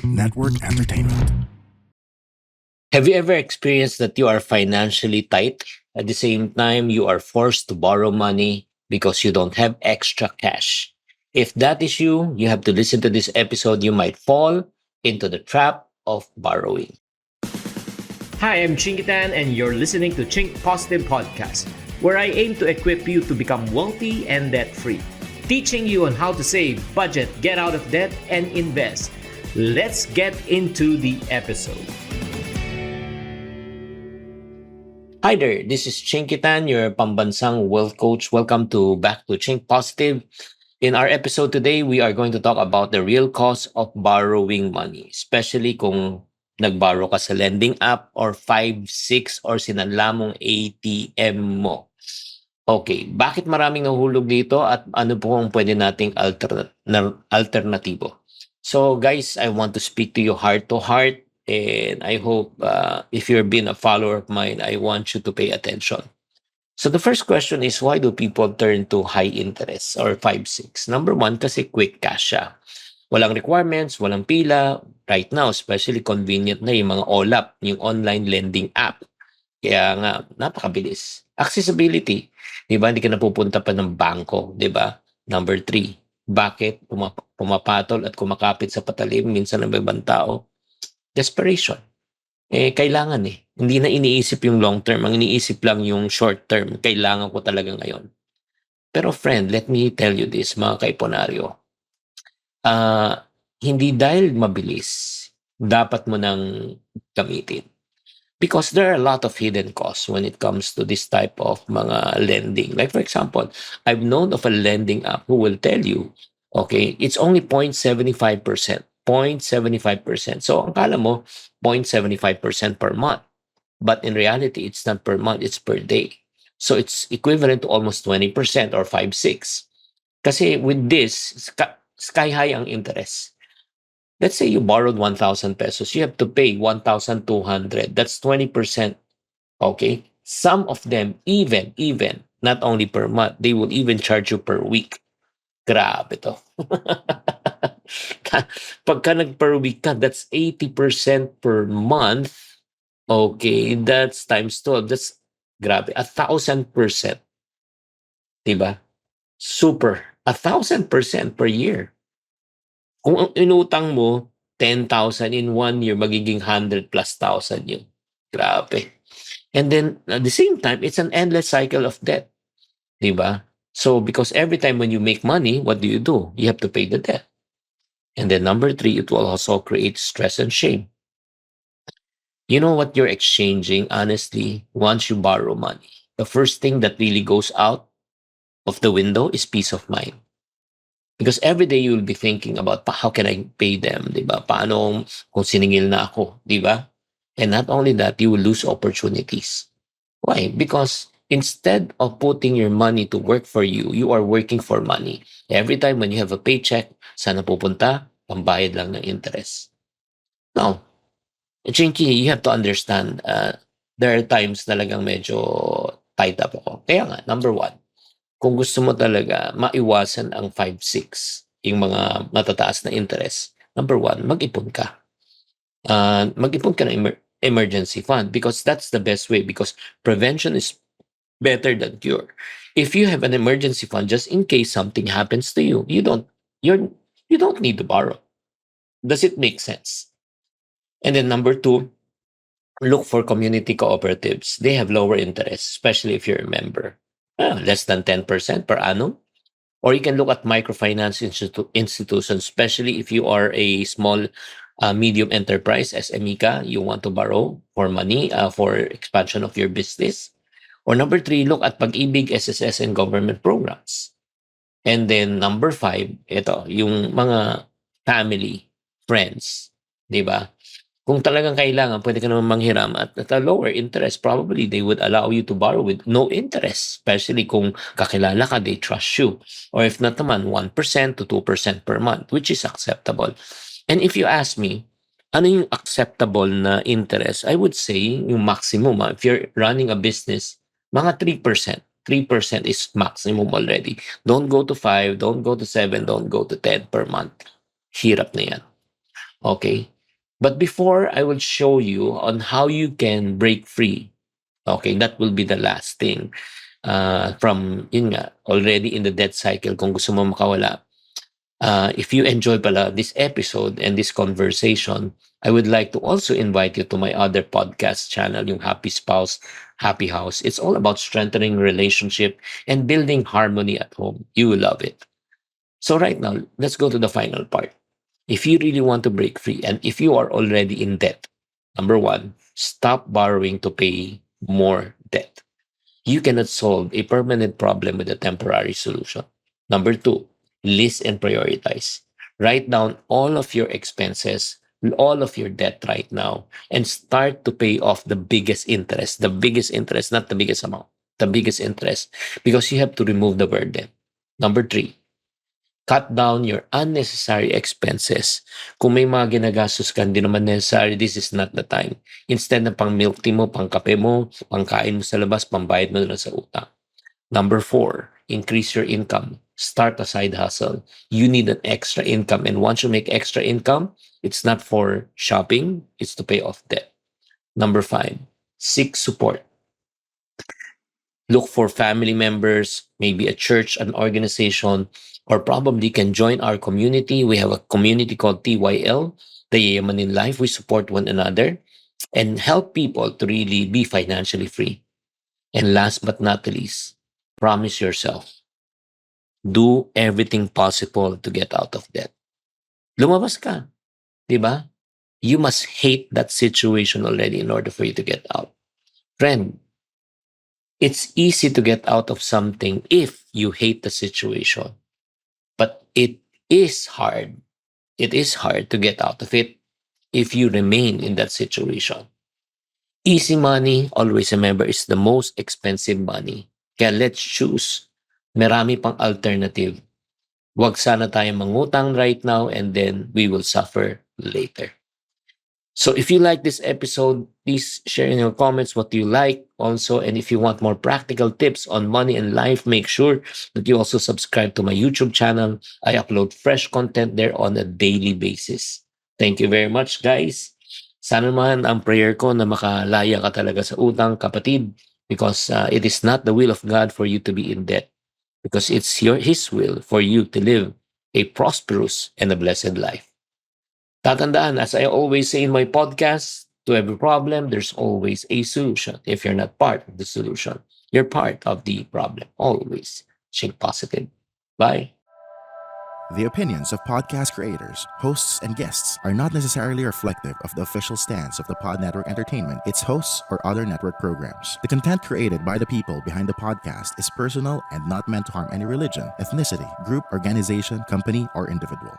Network Entertainment. Have you ever experienced that you are financially tight? At the same time, you are forced to borrow money because you don't have extra cash. If that is you, you have to listen to this episode. You might fall into the trap of borrowing. Hi, I'm Chingitan, and you're listening to Chink Positive Podcast, where I aim to equip you to become wealthy and debt free, teaching you on how to save, budget, get out of debt, and invest. Let's get into the episode. Hi there, this is Chinkitan, your pambansang wealth coach. Welcome to back to Chink Positive. In our episode today, we are going to talk about the real cost of borrowing money, especially kung nagborrow ka sa lending app or 5, 6 or sinanla mong ATM mo. Okay, bakit maraming nahulog dito at ano po ang pwede nating alternatibo? So guys, I want to speak to you heart to heart, and I hope if you're been a follower of mine, I want you to pay attention. So the first question is, why do people turn to high interest or 5-6? Number one, kasi quick cash siya. Walang requirements, walang pila. Right now, especially convenient na yung mga OLAP, yung online lending app. Kaya nga, napakabilis. Accessibility. Di ba? Hindi ka napupunta pa ng bangko. Di ba? Number three, bakit pumapatol at kumakapit sa patalim minsan ng ibang tao? Desperation. Kailangan eh. Hindi na iniisip yung long term. Ang iniisip lang yung short term. Kailangan ko talaga ngayon. Pero friend, let me tell you this, mga kaiponaryo. Hindi dahil mabilis, dapat mo nang gamitin. Because there are a lot of hidden costs when it comes to this type of mga lending. Like for example, I've known of a lending app who will tell you, okay, it's only 0.75%. 0.75%. So, ang kala mo, 0.75% per month. But in reality, it's not per month, it's per day. So, it's equivalent to almost 20% or 5-6. Kasi with this, sky high ang interest. Let's say you borrowed 1,000 pesos, you have to pay 1,200. That's 20%. Okay? Some of them, even, not only per month, they will even charge you per week. Grabe to. Pagka nag-per week ka, that's 80% per month. Okay, that's times 12. That's grabe. 1,000%. Diba? Super. 1,000% per year. Kung ang inutang mo, 10,000 in 1 year, magiging 100 plus thousand yun. Grabe. And then, at the same time, it's an endless cycle of debt. Diba? So, because every time when you make money, what do? You have to pay the debt. And then number three, it will also create stress and shame. You know what you're exchanging, honestly, once you borrow money? The first thing that really goes out of the window is peace of mind. Because every day you will be thinking about how can I pay them, di ba? Paano kung siningil na ako, di ba? And not only that, you will lose opportunities. Why? Because instead of putting your money to work for you, you are working for money. Every time when you have a paycheck, saan napupunta? Pambayad lang ng interest. Now, Chinky, you have to understand, there are times talagang medyo tight up ako. Kaya nga, number one, kung gusto mo talaga maiwasan ang 5-6, yung mga matataas na interest, number one, mag-ipon ka. Mag-ipon ka ng emergency fund because that's the best way, because prevention is better than cure. If you have an emergency fund just in case something happens to you, you don't need to borrow. Does it make sense? And then number two, look for community cooperatives. They have lower interest, especially if you're a member. Less than 10% per annum. Or you can look at microfinance institutions, especially if you are a small, medium enterprise, SME ka, you want to borrow for money for expansion of your business. Or number three, look at Pag-ibig, SSS, and government programs. And then number five, ito, yung mga family, friends, di ba? Kung talagang kailangan, pwede ka naman manghiram at a lower interest. Probably they would allow you to borrow with no interest, especially kung kakilala ka, they trust you. Or if not naman, 1% to 2% per month, which is acceptable. And if you ask me, ano yung acceptable na interest? I would say yung maximum, if you're running a business, mga 3%. 3% is maximum already. Don't go to 5, don't go to 7, don't go to 10 per month. Hirap na yan. Okay? But before I will show you on how you can break free, okay, that will be the last thing. From, yun nga, already in the debt cycle, kung gusto mo makawala. If you enjoy pala this episode and this conversation, I would like to also invite you to my other podcast channel, yung Happy Spouse, Happy House. It's all about strengthening relationship and building harmony at home. You will love it. So right now, let's go to the final part. If you really want to break free and if you are already in debt, number one, stop borrowing to pay more debt. You cannot solve a permanent problem with a temporary solution. Number two, list and prioritize. Write down all of your expenses, all of your debt right now, and start to pay off the biggest interest, not the biggest amount, the biggest interest, because you have to remove the burden. Number three, cut down your unnecessary expenses. Kung may mga ginagastos ka, hindi naman necessary, this is not the time. Instead na pang milk tea mo, pang kape mo, pang kain mo sa labas, pambayad mo na sa utang. Number four, increase your income. Start a side hustle. You need an extra income. And once you make extra income, it's not for shopping, it's to pay off debt. Number five, seek support. Look for family members, maybe a church, an organization, or probably can join our community. We have a community called TYL, the Yemen in Life. We support one another and help people to really be financially free. And last but not least, promise yourself, do everything possible to get out of debt. Lumabas ka, di ba? You must hate that situation already in order for you to get out. Friend, it's easy to get out of something if you hate the situation. But it is hard. It is hard to get out of it if you remain in that situation. Easy money, always remember, is the most expensive money. Kaya let's choose. Marami pang alternative. Huwag sana tayo mangutang right now and then we will suffer later. So if you like this episode, please share in your comments what you like also. And if you want more practical tips on money and life, make sure that you also subscribe to my YouTube channel. I upload fresh content there on a daily basis. Thank you very much, guys. Sana naman ang prayer ko na makalaya ka talaga sa utang, kapatid, because it is not the will of God for you to be in debt, because it's His will for you to live a prosperous and a blessed life. Tatandaan, as I always say in my podcast, to every problem, there's always a solution. If you're not part of the solution, you're part of the problem. Always think positive. Bye. The opinions of podcast creators, hosts, and guests are not necessarily reflective of the official stance of the Pod Network Entertainment, its hosts, or other network programs. The content created by the people behind the podcast is personal and not meant to harm any religion, ethnicity, group, organization, company, or individual.